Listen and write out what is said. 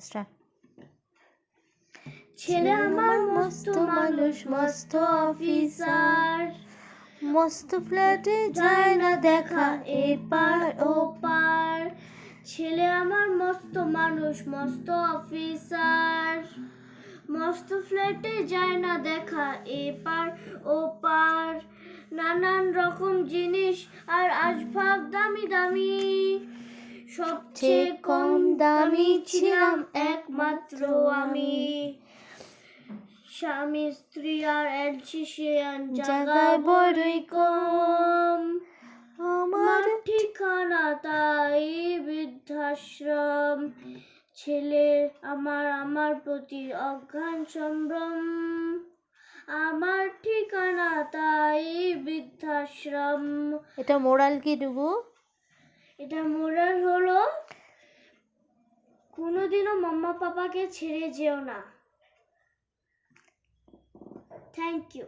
Start. ছেলে আমার মস্ত মানুষ, মস্ত অফিসার, মস্ত ফ্ল্যাটে যায় না দেখা এপার ওপার। ছেলে আমার মস্ত মানুষ, মস্ত অফিসার, মস্ত ফ্ল্যাটে যায় না দেখা এপার ওপার। নানান রকম জিনিস আর আসবাব দামি দামি, সবচেয়ে কম দামি ছিলাম একমাত্র আমি। স্বামী স্ত্রী আর অ্যালসিশিয়ান জায়গায় বড়ই কম, আমার ঠিকানা তাই বৃদ্ধাশ্রম। ছেলে আমার প্রতি অজ্ঞান সম্ভ্রম, আমার ঠিকানা তাই বৃদ্ধাশ্রম। এটা মোরাল কি ডুবু? এটা মোরাল হলো, কোনোদিনও মাম্মা পাপাকে ছেড়ে যেও না। Thank you.